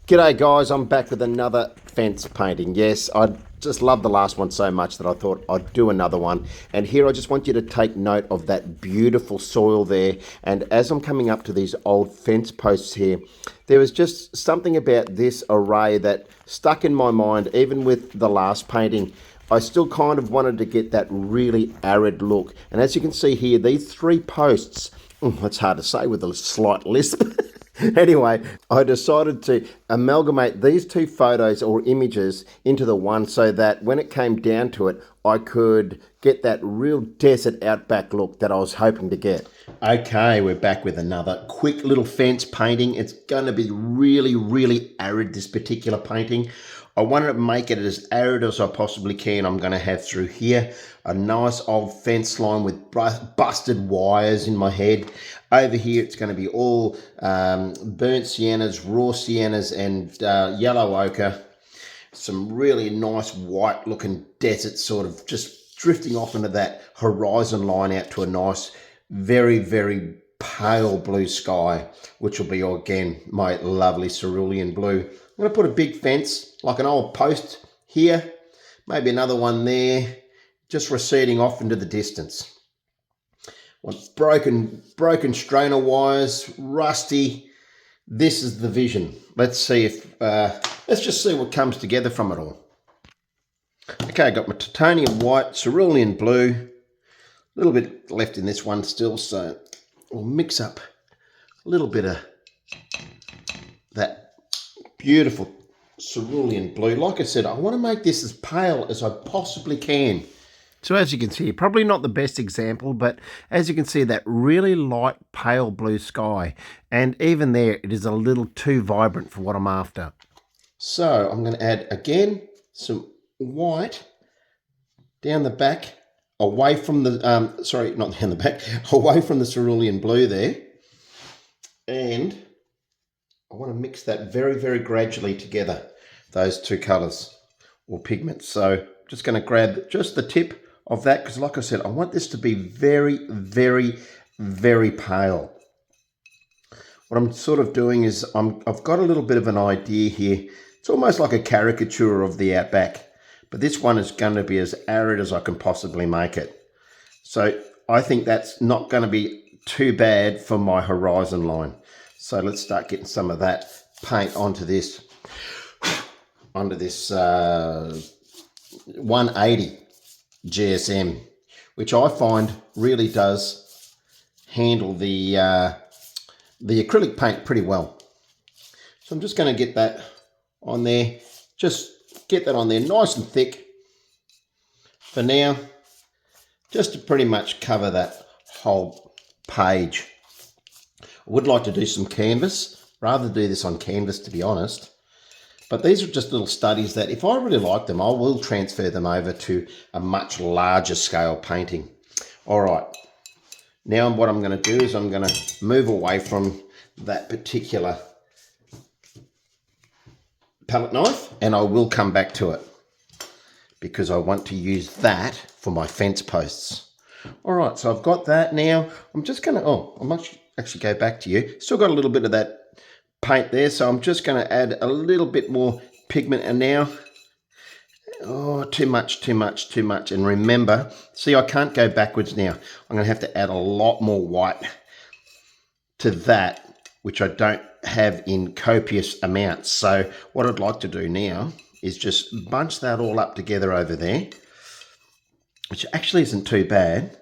G'day guys, I'm back with another fence painting. Yes, I just love the last one so much that I thought I'd do another one. And here I just want you to take note of that beautiful soil there. And as I'm coming up to these old fence posts here, there was just something about this array that stuck in my mind, even with the last painting. I still kind of wanted to get that really arid look. And as you can see here, these three posts, it's hard to say with a slight lisp. Anyway, I decided to amalgamate these two photos or images into the one so that when it came down to it, I could get that real desert outback look that I was hoping to get. Okay, we're back with another quick little fence painting. It's going to be really arid, this particular painting. I wanted to make it as arid as I possibly can. I'm going to have through here a nice old fence line with busted wires in my head. Over here it's going to be all burnt siennas, raw siennas and yellow ochre. Some really nice white looking desert sort of just drifting off into that horizon line out to a nice, very pale blue sky, which will be again my lovely cerulean blue. I'm going to put a big fence, like an old post here, maybe another one there, just receding off into the distance. Want broken strainer wires, rusty. This is the vision. Let's see if, let's just see what comes together from it all. Okay, I got my titanium white, cerulean blue, a little bit left in this one still, so we'll mix up a little bit of that beautiful cerulean blue. Like I said, I want to make this as pale as I possibly can. So as you can see, probably not the best example, but as you can see, that really light pale blue sky. And even there, it is a little too vibrant for what I'm after. So I'm going to add again some white down the back, away from the, sorry, not down the back, away from the cerulean blue there. And I want to mix that very gradually together, those two colours or pigments. So I'm just going to grab just the tip of that because, like I said, I want this to be very pale. What I'm sort of doing is I've got a little bit of an idea here. It's almost like a caricature of the outback, but this one is going to be as arid as I can possibly make it. So I think that's not going to be too bad for my horizon line. So let's start getting some of that paint onto this 180 GSM, which I find really does handle the acrylic paint pretty well. So I'm just going to get that on there, just get that on there nice and thick for now, just to pretty much cover that whole page. I would like to do some canvas, rather do this on canvas to be honest, but these are just little studies that if I really like them, I will transfer them over to a much larger scale painting. All right, now what I'm going to do is I'm going to move away from that particular palette knife and I will come back to it because I want to use that for my fence posts. All right, so I've got that now. I'm just going to, I might actually go back to you. Still got a little bit of that paint there, so I'm just going to add a little bit more pigment. And now, too much. And remember, see, I can't go backwards now. I'm going to have to add a lot more white to that, which I don't have in copious amounts. So what I'd like to do now is just bunch that all up together over there, which actually isn't too bad,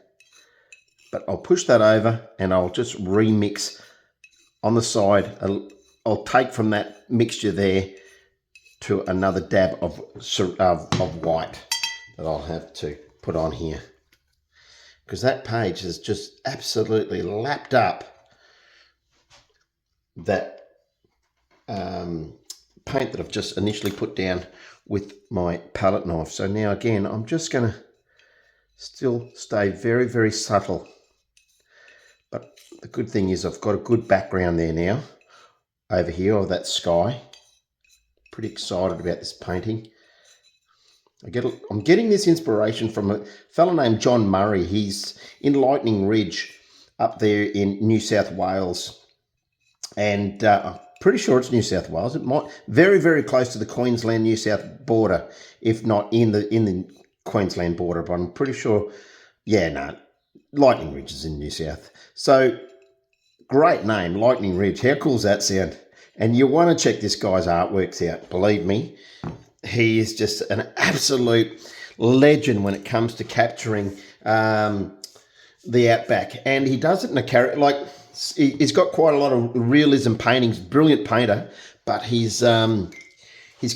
but I'll push that over and I'll just remix on the side. I'll take from that mixture there to another dab of white that I'll have to put on here, because that page has just absolutely lapped up that paint that I've just initially put down with my palette knife. So now again, I'm just going to still stay very subtle, but the good thing is I've got a good background there now over here of that sky. Pretty excited about this painting. I'm getting this inspiration from a fellow named John Murray. He's in Lightning Ridge up there in New South Wales, and pretty sure it's New South Wales. It might very, very close to the Queensland New South border, if not in the Queensland border. But I'm pretty sure. Yeah, no, Lightning Ridge is in New South. So great name, Lightning Ridge. How cool does that sound? And you want to check this guy's artworks out. Believe me, he is just an absolute legend when it comes to capturing the outback, and he does it in a character like he's got quite a lot of realism paintings. Brilliant painter, but his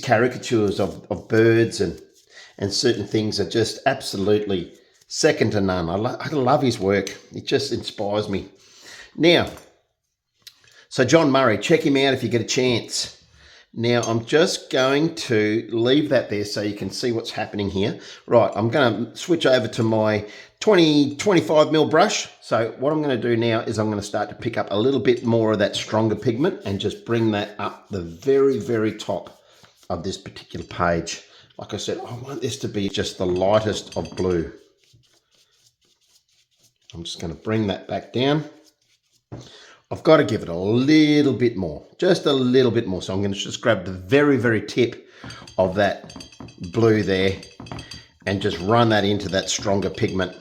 caricatures of birds and certain things are just absolutely second to none. I love his work. It just inspires me. Now, so John Murray, check him out if you get a chance. Now, I'm just going to leave that there so you can see what's happening here. Right, I'm going to switch over to my 25mm brush. So what I'm going to do now is I'm going to start to pick up a little bit more of that stronger pigment and just bring that up the very, very top of this particular page. Like I said, I want this to be just the lightest of blue. I'm just going to bring that back down. I've got to give it a little bit more, just a little bit more. So I'm going to just grab the very, very tip of that blue there and just run that into that stronger pigment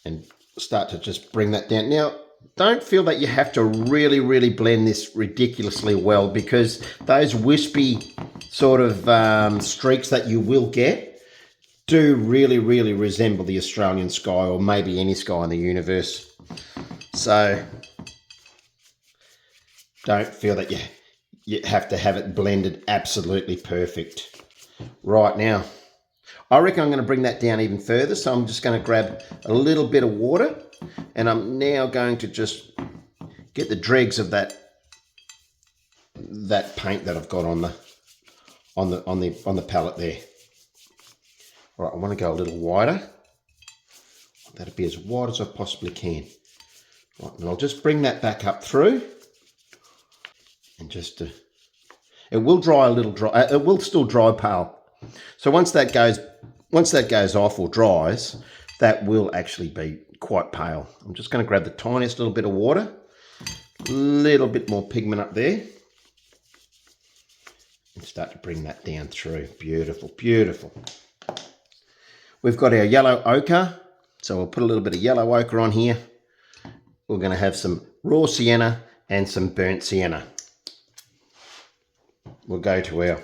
and start to just bring that down. Now, don't feel that you have to really, really blend this ridiculously well, because those wispy sort of streaks that you will get do really, really resemble the Australian sky, or maybe any sky in the universe. So don't feel that you have to have it blended absolutely perfect. Right, now, I reckon I'm going to bring that down even further. So I'm just going to grab a little bit of water, and I'm now going to just get the dregs of that paint that I've got on the palette there. All right, I want to go a little wider. That'll be as wide as I possibly can. Right, and I'll just bring that back up through. And just it will dry a little dry. It will still dry pale. So once that goes off or dries, that will actually be quite pale. I'm just going to grab the tiniest little bit of water, a little bit more pigment up there, and start to bring that down through. Beautiful, beautiful. We've got our yellow ochre, so we'll put a little bit of yellow ochre on here. We're going to have some raw sienna and some burnt sienna. We'll go to our,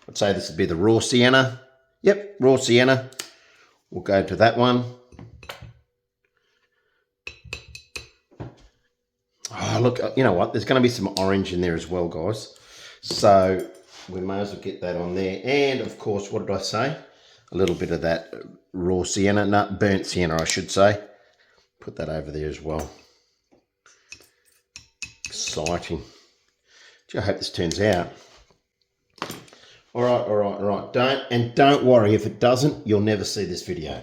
I'd say this would be the raw sienna. Yep, raw sienna. We'll go to that one. Oh, look, you know what? There's going to be some orange in there as well, guys. So we may as well get that on there. And, of course, what did I say? A little bit of that raw sienna, no, burnt sienna, I should say. Put that over there as well. Exciting. Gee, I hope this turns out. All right. Don't worry, if it doesn't, you'll never see this video.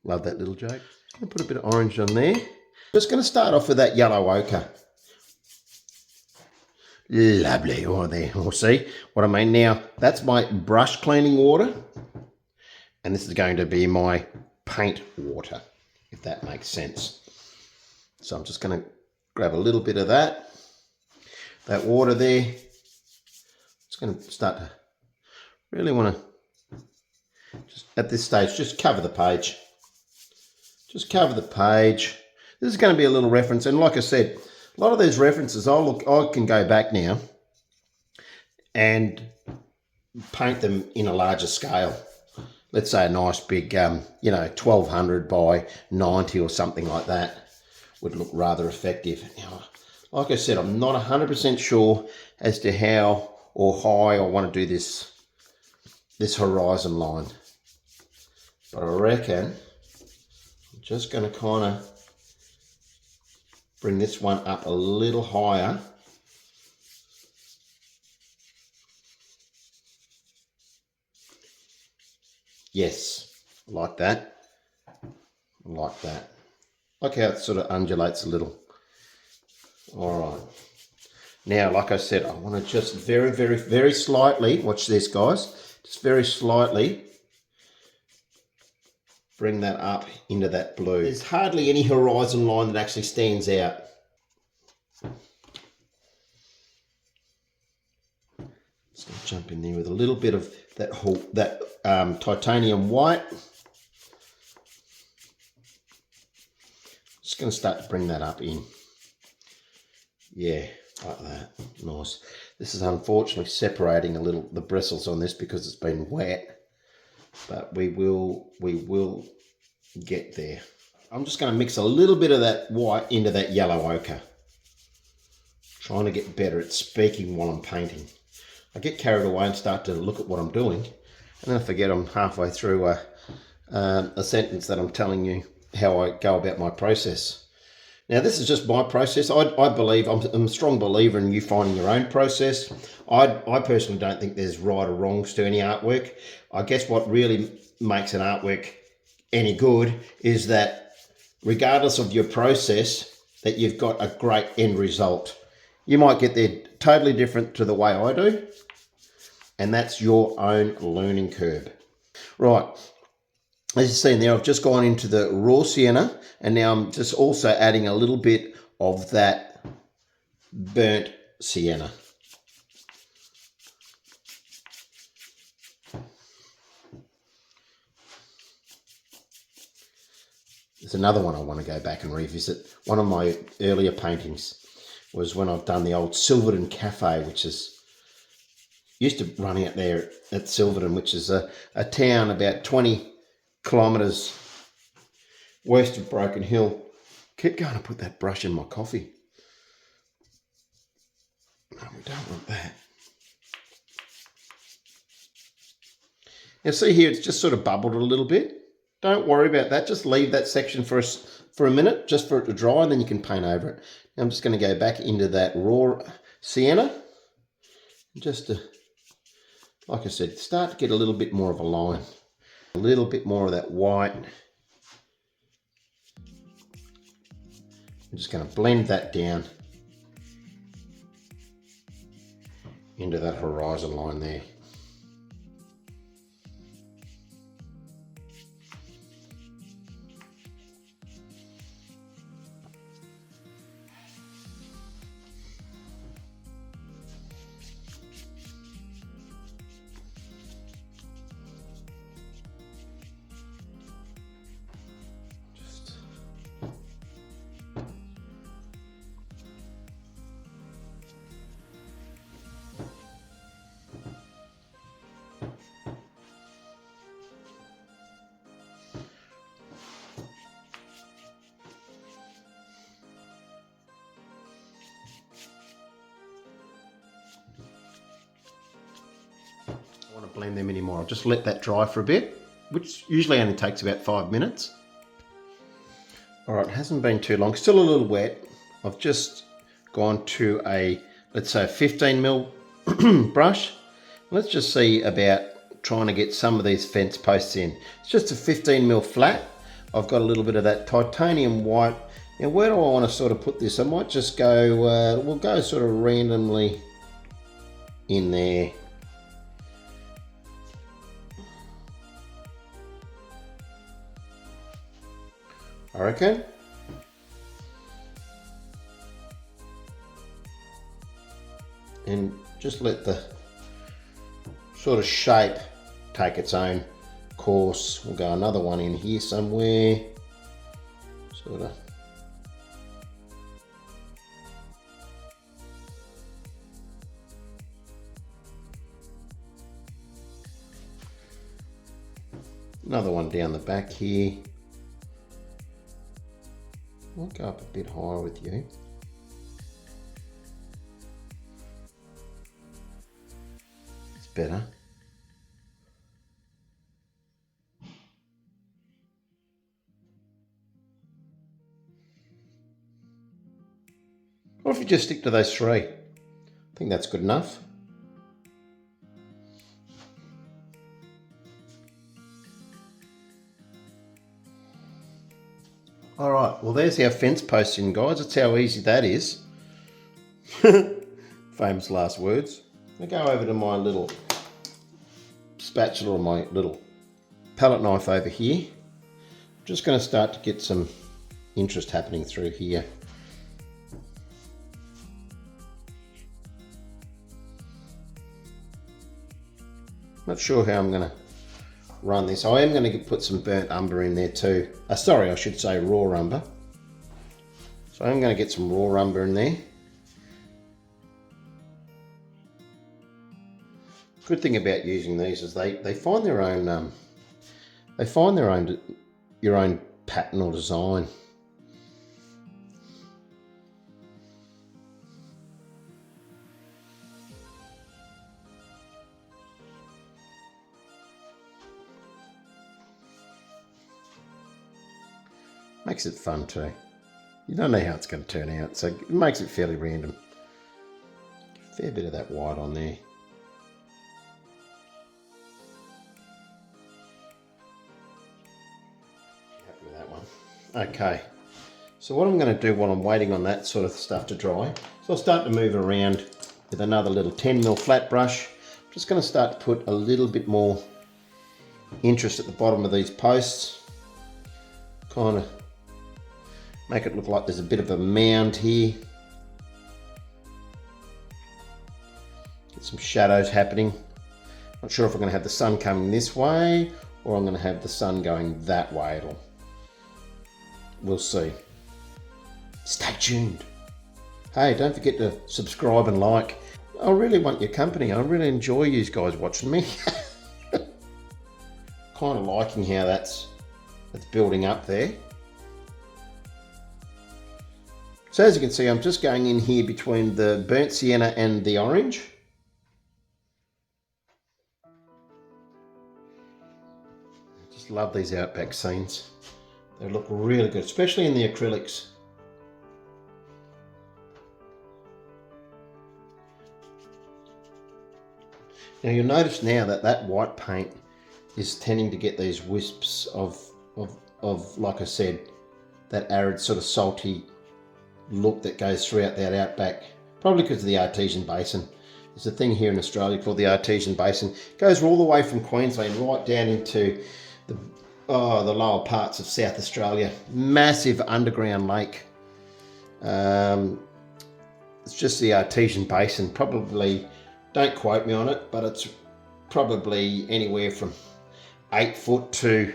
Love that little joke. I'll put a bit of orange on there. Just going to start off with that yellow ochre. Lovely. Oh, there. We'll see what I mean. Now, that's my brush cleaning water. And this is going to be my paint water, if that makes sense. So I'm just going to grab a little bit of that water there. It's going to start to really want to, just at this stage, just cover the page. Just cover the page. This is going to be a little reference. And like I said, a lot of these references, I can go back now and paint them in a larger scale. Let's say a nice big, 1200 by 90 or something like that would look rather effective. Now, like I said, I'm not 100% sure as to how or high I want to do this horizon line. But I reckon I'm just going to kind of bring this one up a little higher. Yes, like that. Like that. Like how it sort of undulates a little. All right. Now, like I said, I want to just very, very, very slightly, watch this, guys, just very slightly bring that up into that blue. There's hardly any horizon line that actually stands out. Just going to jump in there with a little bit of that titanium white. Just going to start to bring that up in. Yeah, like that. Nice. This is unfortunately separating a little the bristles on this because it's been wet, but we will get there. I'm just going to mix a little bit of that white into that yellow ochre. Trying to get better at speaking while I'm painting. I get carried away and start to look at what I'm doing, and then I forget I'm halfway through a sentence that I'm telling you how I go about my process. Now, this is just my process. I believe, I'm a strong believer in you finding your own process. I personally don't think there's right or wrongs to any artwork. I guess what really makes an artwork any good is that regardless of your process, that you've got a great end result. You might get there totally different to the way I do, and that's your own learning curve. Right, as you've seen there, I've just gone into the raw sienna, and now I'm just also adding a little bit of that burnt sienna. There's another one I want to go back and revisit. One of my earlier paintings was when I've done the old Silverton Cafe, which is used to run out there at Silverton, which is a town about 20 kilometres west of Broken Hill. Keep going to put that brush in my coffee. No, we don't want that. Now see here, it's just sort of bubbled a little bit. Don't worry about that. Just leave that section for a minute, just for it to dry, and then you can paint over it. Now I'm just going to go back into that raw sienna, just to, like I said, start to get a little bit more of a line, a little bit more of that white. I'm just going to blend that down into that horizon line there. I want to blend them anymore. I'll just let that dry for a bit, which usually only takes about 5 minutes. All right, it hasn't been too long, still a little wet. I've just gone to a, let's say a 15mm brush. Let's just see about trying to get some of these fence posts in. It's just a 15mm flat. I've got a little bit of that titanium white. Now where do I want to sort of put this? I might just go, we'll go sort of randomly in there. I reckon. And just let the sort of shape take its own course. We'll go another one in here somewhere. Sort of. Another one down the back here. I'll go up a bit higher with you. It's better. Or if you just stick to those three, I think that's good enough. All right, well there's our fence posting, guys. That's how easy that is. Famous last words. I go over to my little spatula or my little palette knife over here. I'm just going to start to get some interest happening through here. Not sure how I'm going to run this. I am going to put some burnt umber in there too. Sorry, I should say raw umber. So I'm going to get some raw umber in there. Good thing about using these is they find their own your own pattern or design. Makes it fun too. You don't know how it's going to turn out, so it makes it fairly random. Fair bit of that white on there. Happy with that one. Okay, so what I'm going to do while I'm waiting on that sort of stuff to dry, so I'll start to move around with another little 10mm flat brush. I'm just going to start to put a little bit more interest at the bottom of these posts. Kind of make it look like there's a bit of a mound here. Get some shadows happening. Not sure if I'm going to have the sun coming this way or I'm going to have the sun going that way. We'll see. Stay tuned. Hey, don't forget to subscribe and like. I really want your company. I really enjoy you guys watching me. Kind of liking how that's building up there. So as you can see, I'm just going in here between the burnt sienna and the orange. Just love these Outback scenes. They look really good, especially in the acrylics. Now you'll notice now that that white paint is tending to get these wisps of like I said, that arid sort of salty look that goes throughout that Outback, probably because of the Artesian Basin. There's a thing here in Australia called the Artesian Basin. It goes all the way from Queensland right down into the lower parts of South Australia. Massive underground lake. It's just the Artesian Basin. Probably, don't quote me on it, but it's probably anywhere from 8 foot to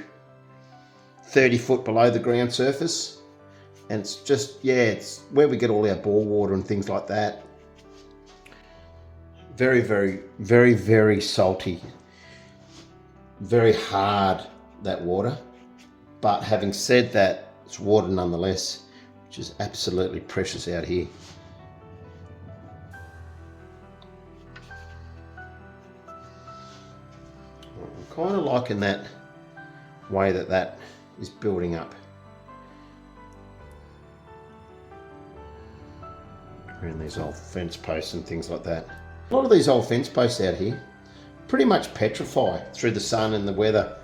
30 foot below the ground surface. And it's just, yeah, it's where we get all our bore water and things like that. Very, very, very, very salty. Very hard, that water. But having said that, it's water nonetheless, which is absolutely precious out here. I'm kind of liking that way that is building up. Around these old fence posts and things like that. A lot of these old fence posts out here pretty much petrify through the sun and the weather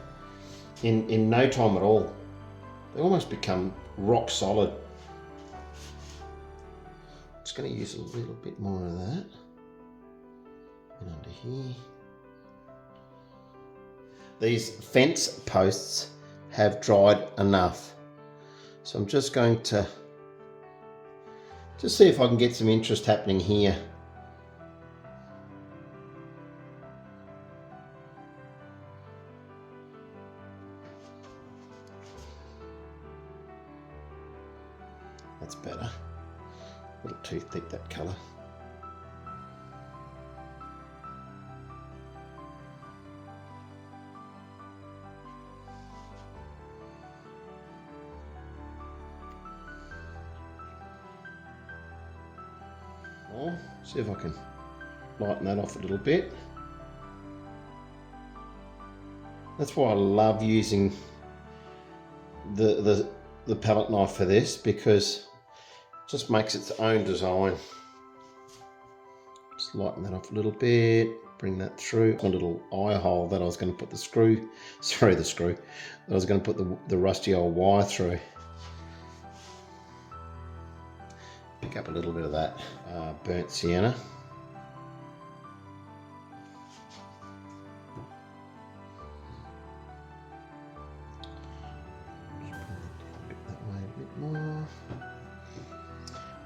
in no time at all. They almost become rock solid. Just going to use a little bit more of that. And under here. These fence posts have dried enough. So I'm just going to see if I can get some interest happening here. That's better. A little too thick, that colour. See if I can lighten that off a little bit. That's why I love using the palette knife for this, because it just makes its own design. Just lighten that off a little bit, bring that through. A little eye hole that I was going to put the screw, that I was going to put the rusty old wire through. Pick up a little bit of that burnt sienna.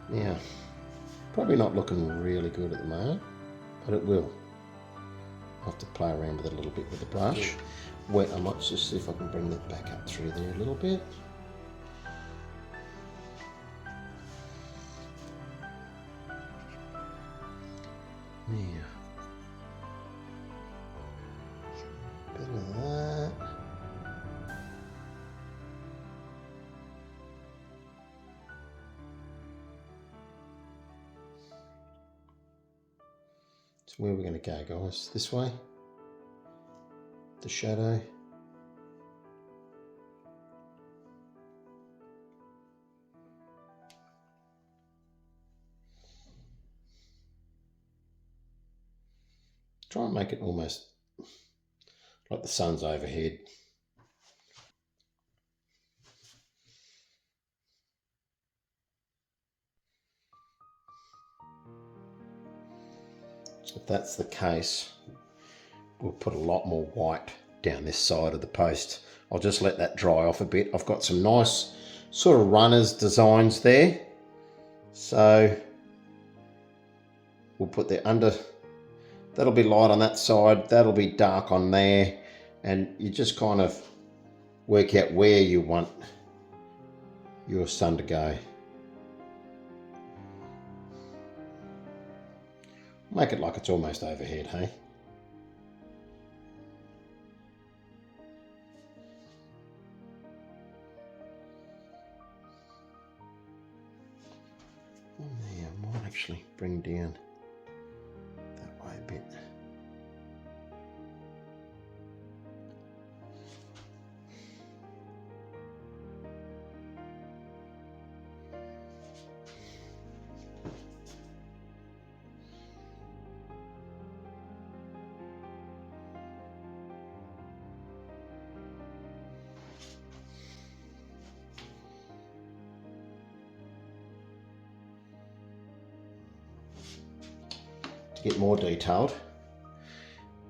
Now, probably not looking really good at the moment, but it will. I'll have to play around with it a little bit with the brush. Wet, I might just see if I can bring that back up through there a little bit. Yeah. Bit of that. So where are we going to go, guys? This way? The shadow? Try and make it almost like the sun's overhead. If that's the case, we'll put a lot more white down this side of the post. I'll just let that dry off a bit. I've got some nice sort of runners designs there. So we'll put the under, that'll be light on that side, that'll be dark on there, and you just kind of work out where you want your sun to go. Make it like it's almost overhead, hey? Yeah, I might actually bring down that way a bit. To get more detailed,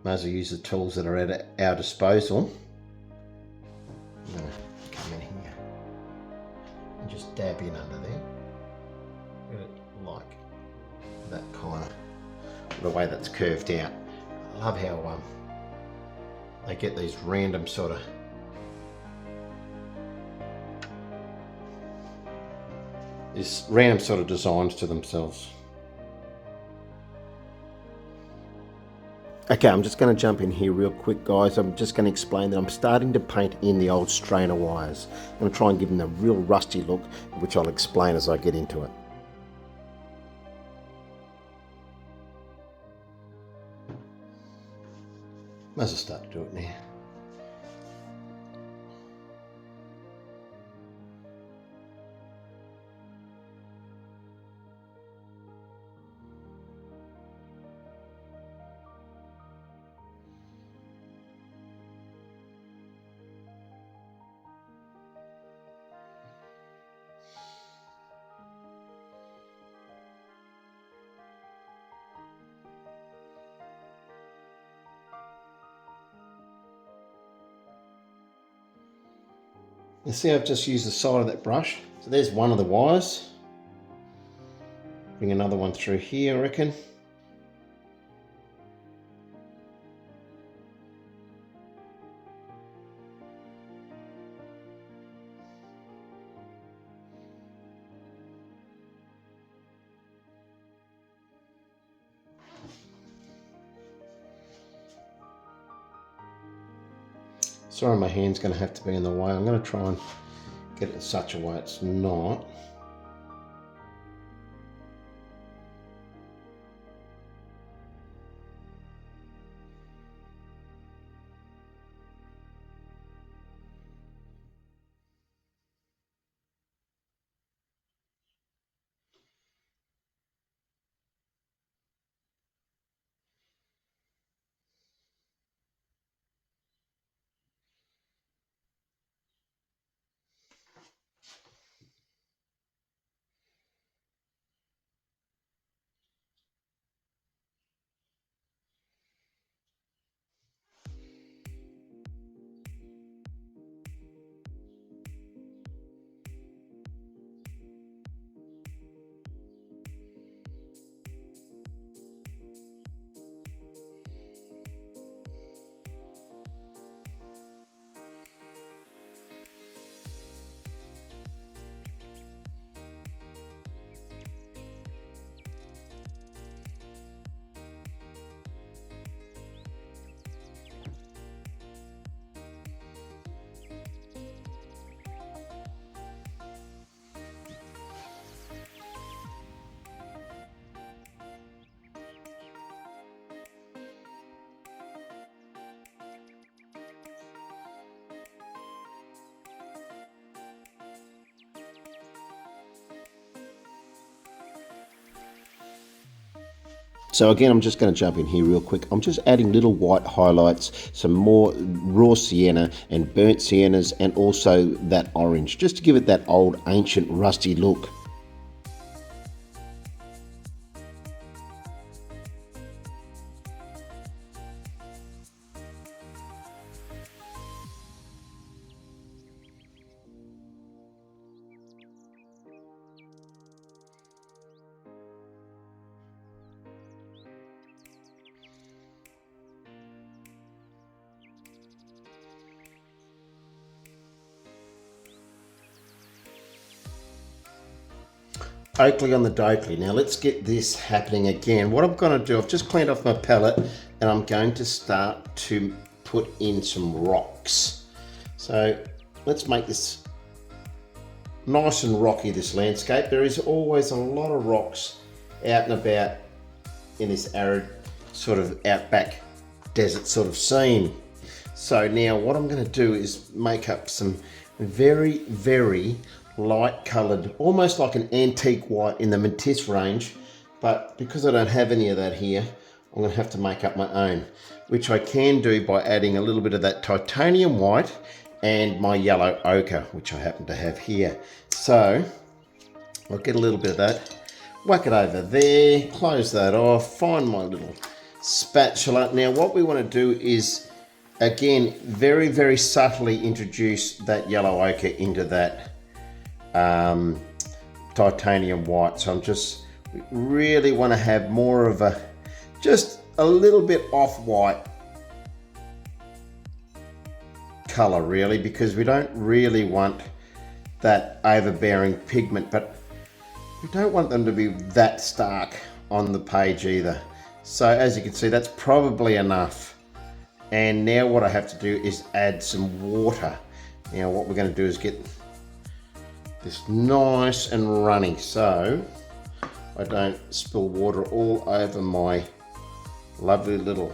may as well use the tools that are at our disposal. I'm going to come in here and just dab in under there. Get it like that kind of, the way that's curved out. I love how they get these random sort of designs to themselves. Okay, I'm just going to jump in here real quick, guys. I'm just going to explain that I'm starting to paint in the old strainer wires. I'm going to try and give them a real rusty look, which I'll explain as I get into it. Might as well start to do it now. You see I've just used the side of that brush. So there's one of the wires. Bring another one through here, I reckon. Sorry, my hand's going to have to be in the way. I'm going to try and get it in such a way it's not. So again, I'm just going to jump in here real quick. I'm just adding little white highlights, some more raw sienna and burnt siennas, and also that orange, just to give it that old ancient rusty look. Oakley on the Doakley. Now let's get this happening again. What I'm going to do, I've just cleaned off my palette and I'm going to start to put in some rocks. So let's make this nice and rocky, this landscape. There is always a lot of rocks out and about in this arid sort of outback desert sort of scene. So now what I'm going to do is make up some very, very light coloured, almost like an antique white in the Matisse range, but because I don't have any of that here, I'm going to have to make up my own, which I can do by adding a little bit of that titanium white and my yellow ochre, which I happen to have here. So I'll get a little bit of that, whack it over there, close that off, find my little spatula. Now what we want to do is, again, very, very subtly introduce that yellow ochre into that titanium white. So we really want to have more of just a little bit off-white color, really, because we don't really want that overbearing pigment, but we don't want them to be that stark on the page either. So as you can see, that's probably enough. And now what I have to do is add some water. Now what we're going to do is get this nice and runny so I don't spill water all over my lovely little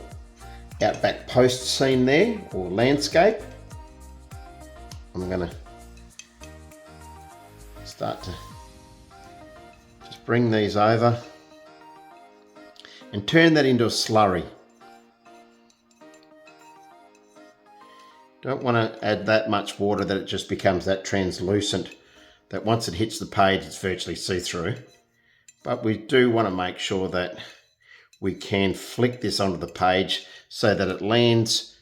outback post scene there, or landscape. I'm going to start to just bring these over and turn that into a slurry. Don't want to add that much water that it just becomes that translucent, that once it hits the page it's virtually see-through. But we do want to make sure that we can flick this onto the page so that it lands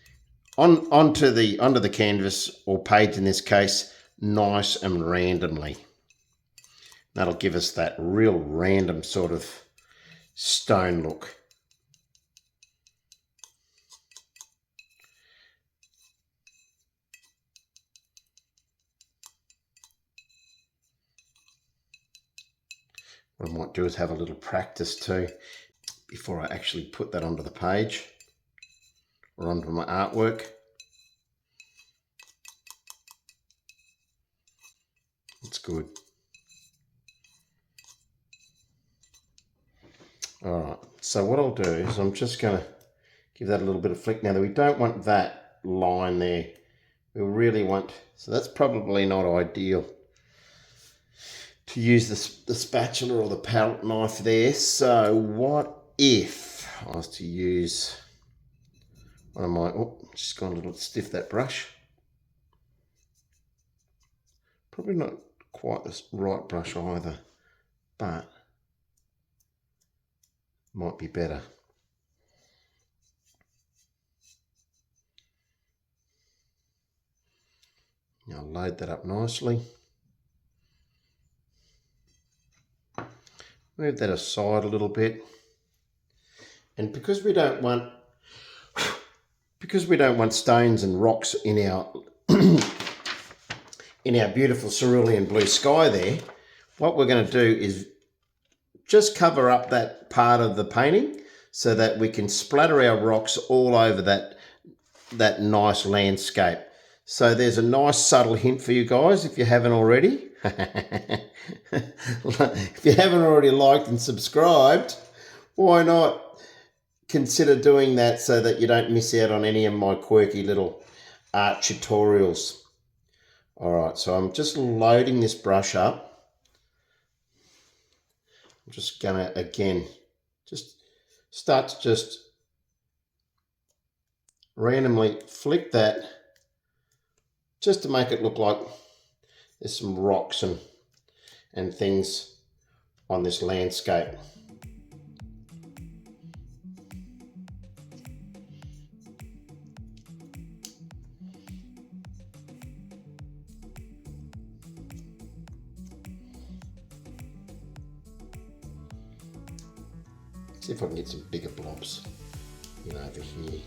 onto the canvas, or page in this case, nice and randomly. That'll give us that real random sort of stone look. What I might do is have a little practice too before I actually put that onto the page or onto my artwork. It's good. All right, so what I'll do is I'm just going to give that a little bit of flick. Now, we don't want that line there. We really want, so that's probably not ideal to use the spatula or the palette knife there. So what if I was to use one of my, oh, just gone a little stiff, that brush. Probably not quite the right brush either, but might be better. Now I'll load that up nicely. Move that aside a little bit. And because we don't want stones and rocks in our in our beautiful cerulean blue sky there, what we're going to do is just cover up that part of the painting so that we can splatter our rocks all over that nice landscape. So there's a nice subtle hint for you guys if you haven't already. If you haven't already liked and subscribed, why not consider doing that so that you don't miss out on any of my quirky little art tutorials. All right, so I'm just loading this brush up. I'm just gonna, again, just start to just randomly flick that just to make it look like there's some rocks and things on this landscape. See if I can get some bigger blobs in over here.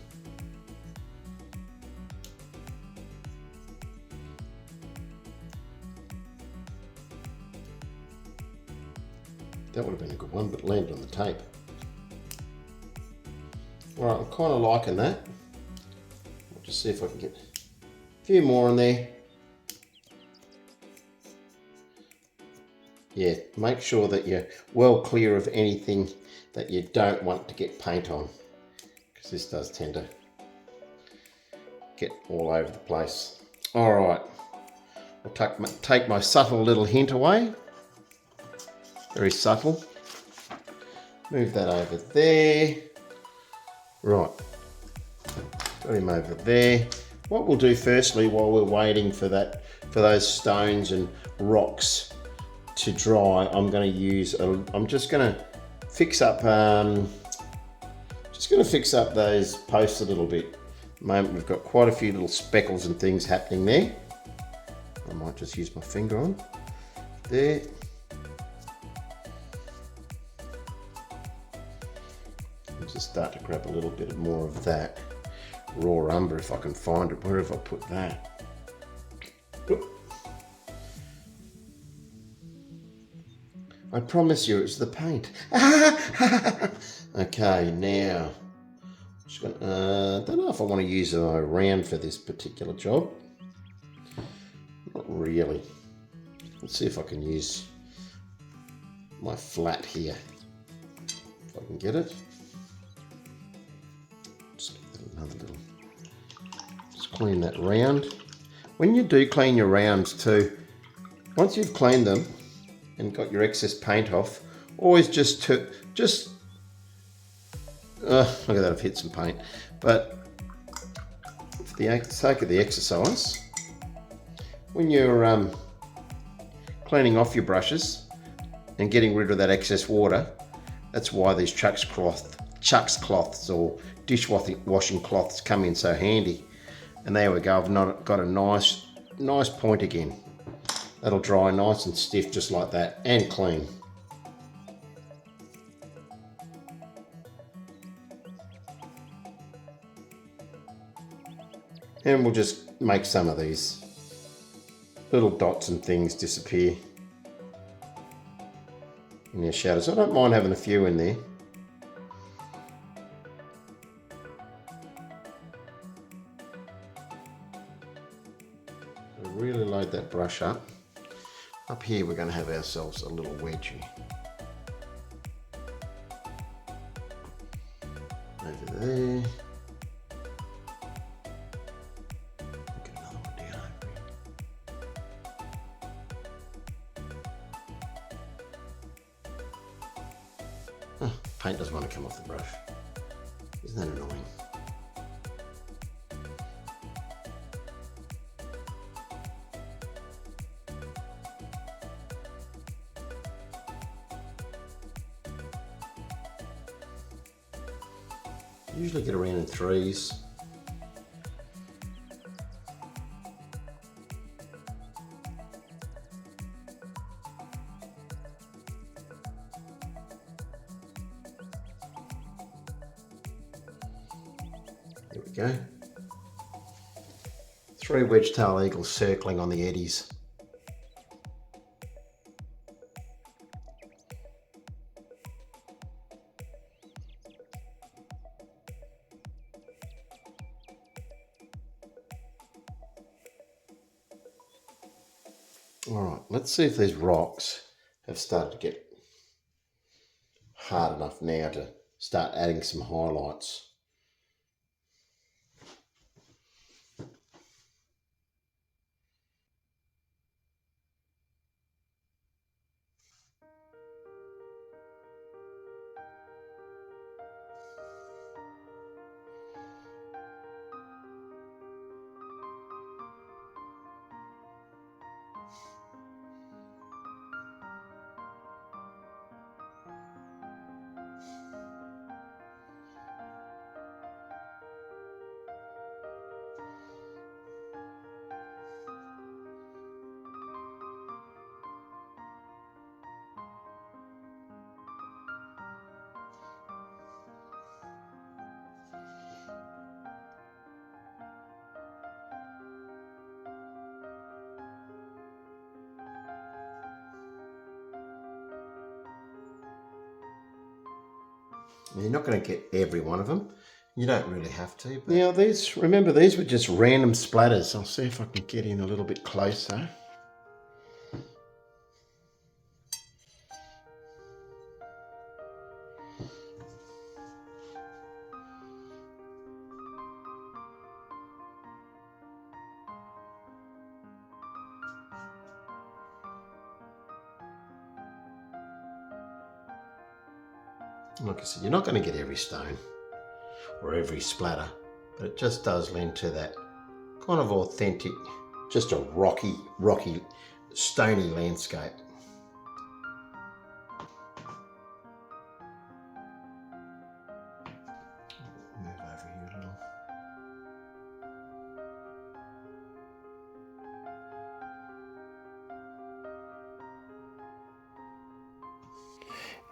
That would have been a good one, but landed on the tape. All right, I'm kind of liking that. I'll just see if I can get a few more in there. Yeah, make sure that you're well clear of anything that you don't want to get paint on, because this does tend to get all over the place. All right, I'll take my subtle little hint away. Very subtle. Move that over there. Right, got him over there. What we'll do firstly, while we're waiting for those stones and rocks to dry, I'm going to use I'm just going to fix up those posts a little bit. At the moment we've got quite a few little speckles and things happening there. I might just use my finger on there. And just start to grab a little bit more of that raw umber if I can find it. Where have I put that? Oop. I promise you it's the paint. Okay, now just gonna, don't know if I want to use a round for this particular job. Not really. Let's see if I can use my flat here. If I can get it. Just give it another little. Just clean that round. When you do clean your rounds too, once you've cleaned them and got your excess paint off, always look at that, I've hit some paint. But for the sake of the exercise, when you're cleaning off your brushes and getting rid of that excess water, that's why these chucks cloths or dishwashing cloths come in so handy. And there we go, I've got a nice point again. That'll dry nice and stiff just like that, and clean. And we'll just make some of these little dots and things disappear in their shadows. I don't mind having a few in there. So really load that brush up. Up here we're going to have ourselves a little wedgie. Over there. Get another one down over here. Oh, paint doesn't want to come off the brush. Isn't that annoying? Usually get around in threes. There we go. 3 wedge-tail eagles circling on the eddies. All right, let's see if these rocks have started to get hard enough now to start adding some highlights. You're not going to get every one of them. You don't really have to. But... Now remember these were just random splatters. I'll see if I can get in a little bit closer. Like I said, you're not going to get every stone or every splatter, but it just does lend to that kind of authentic, just a rocky, stony landscape. Move over here a little.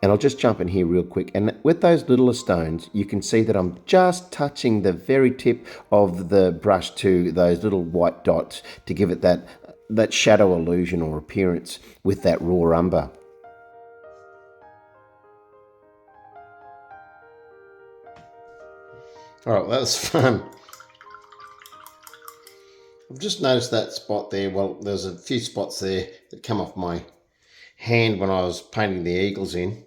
And I'll just jump in here real quick. And with those little stones, you can see that I'm just touching the very tip of the brush to those little white dots to give it that shadow illusion or appearance with that raw umber. All right, that was fun. I've just noticed that spot there. Well, there's a few spots there that come off my hand when I was painting the eagles in.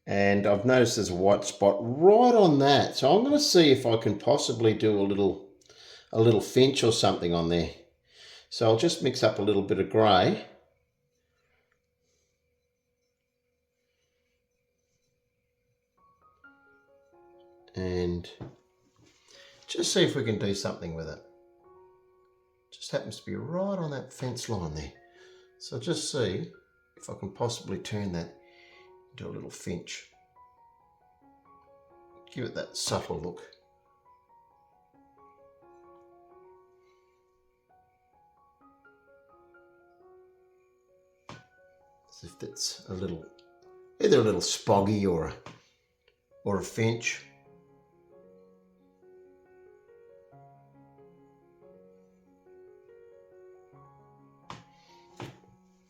And I've noticed there's a white spot right on that. So I'm going to see if I can possibly do a little finch or something on there. So I'll just mix up a little bit of grey. And just see if we can do something with it. Just happens to be right on that fence line there. So just see if I can possibly turn that into a little finch. Give it that subtle look. As if it's either a little spoggy or a finch.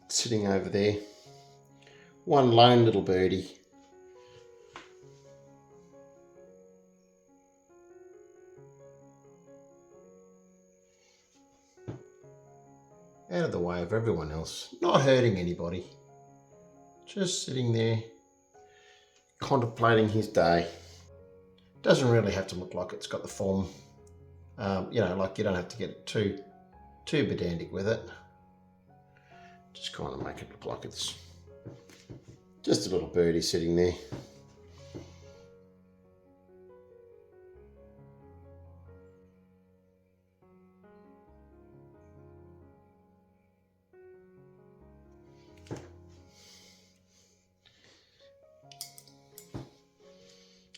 Sitting over there. One lone little birdie. Out of the way of everyone else, not hurting anybody. Just sitting there, contemplating his day. Doesn't really have to look like it's got the form. You know, like you don't have to get it too pedantic with it. Just kind of make it look like it's just a little birdie sitting there.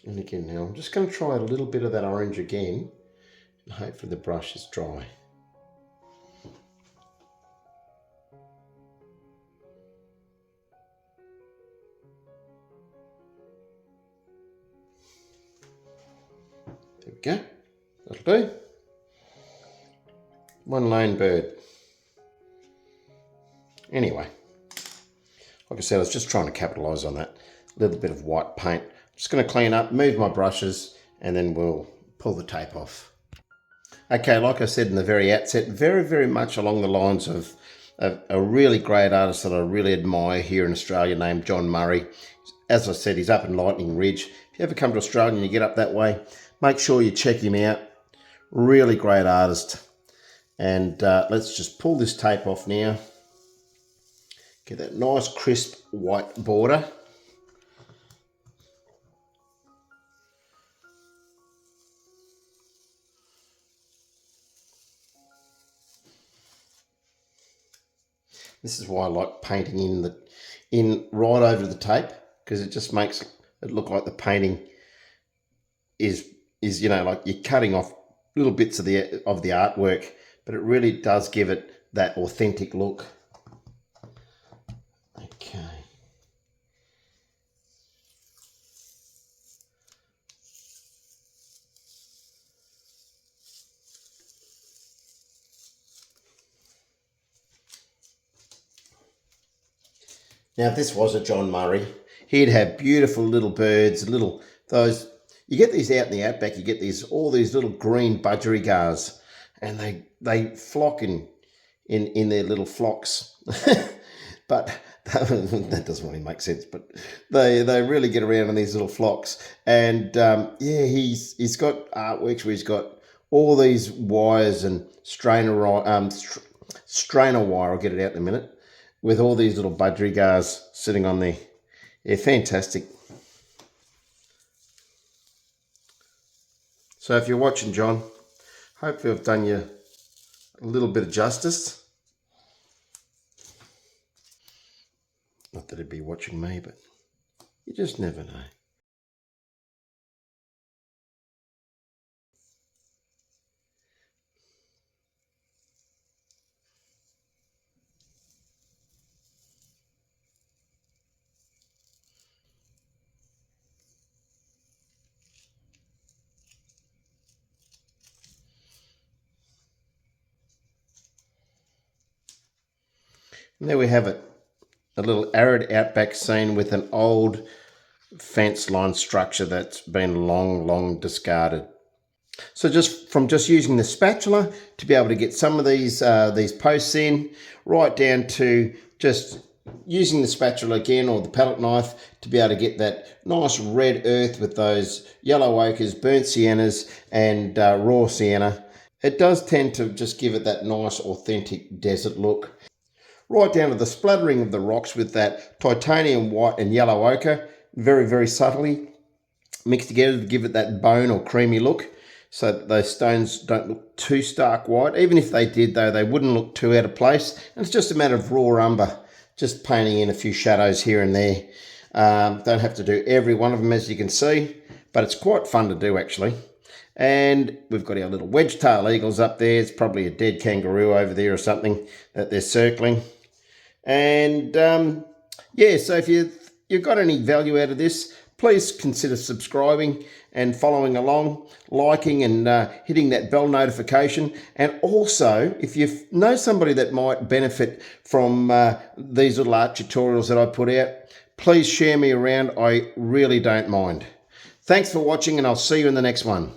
And again now, I'm just going to try a little bit of that orange again, and hopefully the brush is dry. There we go, that'll do. One lone bird. Anyway, like I said, I was just trying to capitalise on that little bit of white paint. Just going to clean up, move my brushes, and then we'll pull the tape off. Okay, like I said in the very outset, very much along the lines of a really great artist that I really admire here in Australia named John Murray. As I said, he's up in Lightning Ridge. If you ever come to Australia and you get up that way, make sure you check him out. Really great artist. And let's just pull this tape off now. Get that nice crisp white border. This is why I like painting in right over the tape, because it just makes it look like the painting is you know, like you're cutting off little bits of the artwork, but it really does give it that authentic look. Okay. Now, if this was a John Murray, he'd have beautiful little birds, little those, you get these out in the outback, you get all these little green budgerigars, and they flock in their little flocks. But that doesn't really make sense, but they really get around in these little flocks. And yeah, he's got artworks where he's got all these wires and strainer wire, I'll get it out in a minute, with all these little budgerigars sitting on there. Yeah, fantastic. So if you're watching, John, hopefully I've done you a little bit of justice. Not that he'd be watching me, but you just never know. And there we have it. A little arid outback scene with an old fence line structure that's been long discarded. So from just using the spatula to be able to get some of these posts in, right down to just using the spatula again or the palette knife to be able to get that nice red earth with those yellow ochres, burnt siennas and raw sienna. It does tend to just give it that nice authentic desert look. Right down to the splattering of the rocks with that titanium white and yellow ochre, very subtly mixed together to give it that bone or creamy look, so that those stones don't look too stark white. Even if they did, though, they wouldn't look too out of place. And it's just a matter of raw umber, just painting in a few shadows here and there. Don't have to do every one of them, as you can see, but it's quite fun to do, actually. And we've got our little wedge-tail eagles up there. It's probably a dead kangaroo over there or something that they're circling. And yeah, so if you've got any value out of this, please consider subscribing and following along, liking and hitting that bell notification. And also, if you know somebody that might benefit from these little art tutorials that I put out, please share me around. I really don't mind. Thanks for watching, and I'll see you in the next one.